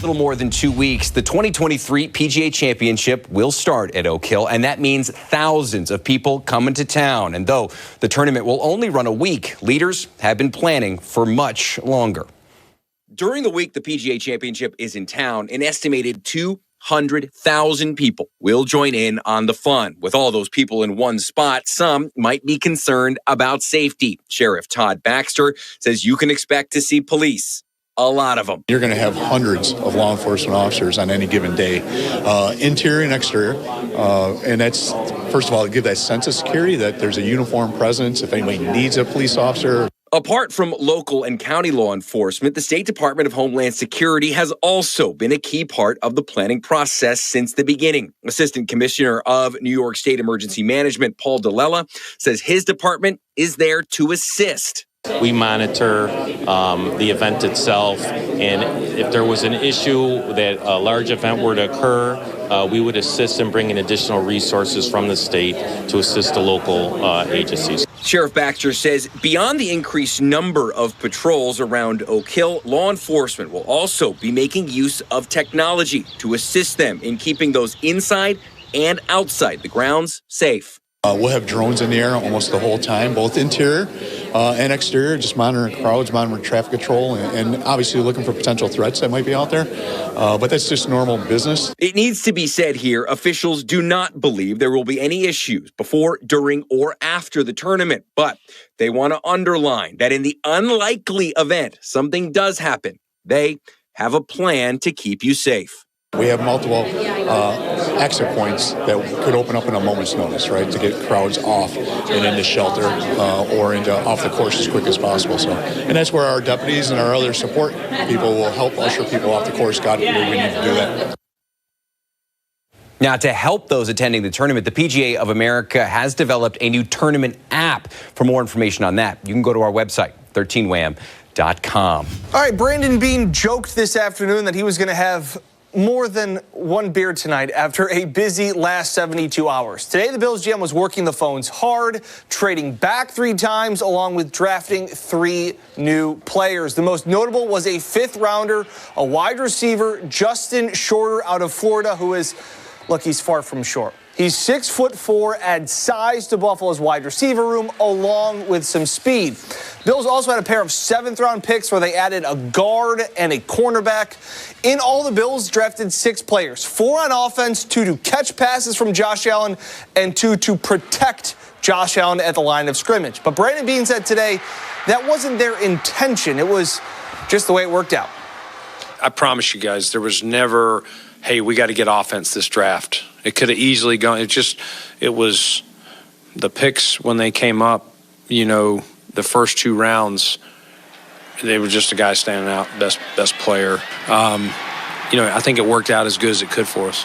little more than 2 weeks, the 2023 PGA Championship will start at Oak Hill, and that means thousands of people coming to town. And though the tournament will only run a week, leaders have been planning for much longer. During the week the PGA Championship is in town, an estimated 200,000 people will join in on the fun. With all those people in one spot, some might be concerned about safety. Sheriff Todd Baxter says you can expect to see police. A lot of them. You're going to have hundreds of law enforcement officers on any given day, interior and exterior. And that's, first of all, to give that sense of security that there's a uniformed presence if anybody needs a police officer. Apart from local and county law enforcement, the State Department of Homeland Security has also been a key part of the planning process since the beginning. Assistant Commissioner of New York State Emergency Management, Paul DeLella, says his department is there to assist. We monitor the event itself, and if there was an issue that a large event were to occur, we would assist in bringing additional resources from the state to assist the local agencies. Sheriff Baxter says beyond the increased number of patrols around Oak Hill, law enforcement will also be making use of technology to assist them in keeping those inside and outside the grounds safe. We'll have drones in the air almost the whole time, both interior and exterior, just monitoring crowds, monitoring traffic control, and obviously looking for potential threats that might be out there. But that's just normal business. It needs to be said here, officials do not believe there will be any issues before, during, or after the tournament. But they want to underline that in the unlikely event something does happen, they have a plan to keep you safe. We have multiple exit points that could open up in a moment's notice, right, to get crowds off and into shelter or into off the course as quick as possible. So, and that's where our deputies and our other support people will help usher people off the course. God forbid we need to do that. Now, to help those attending the tournament, the PGA of America has developed a new tournament app. For more information on that, you can go to our website, 13wham.com. All right, Brandon Beane joked this afternoon that he was going to have more than one beer tonight after a busy last 72 hours. Today, the Bills GM was working the phones hard, trading back 3 times, along with drafting 3 new players. The most notable was a 5th rounder, a wide receiver, Justin Shorter out of Florida, who is, look, he's far from short. He's 6'4", adds size to Buffalo's wide receiver room, along with some speed. Bills also had a pair of 7th-round picks where they added a guard and a cornerback. In all, the Bills drafted 6 players, 4 on offense, 2 to catch passes from Josh Allen, and 2 to protect Josh Allen at the line of scrimmage. But Brandon Beane said today that wasn't their intention. It was just the way it worked out. I promise you guys, there was never, hey, we got to get offense this draft. It could have easily gone. It was the picks when they came up, the first 2 rounds, they were just a guy standing out, best player. I think it worked out as good as it could for us.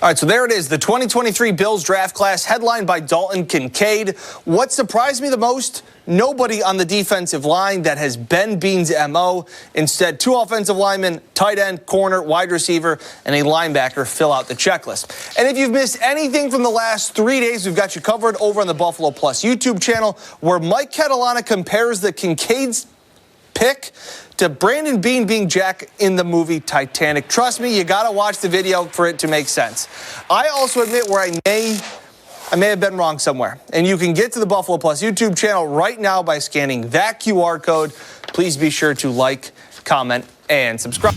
All right, so there it is, the 2023 Bills draft class headlined by Dalton Kincaid. What surprised me the most? Nobody on the defensive line that has been Beane's MO. Instead, 2 offensive linemen, tight end, corner, wide receiver, and a linebacker fill out the checklist. And if you've missed anything from the last 3 days, we've got you covered over on the Buffalo Plus YouTube channel, where Mike Catalana compares the Kincaid's pick to Brandon Beane being Jack in the movie Titanic. Trust me, you got to watch the video for it to make sense. I also admit where I may have been wrong somewhere. And you can get to the Buffalo Plus YouTube channel right now by scanning that QR code. Please be sure to like, comment, and subscribe.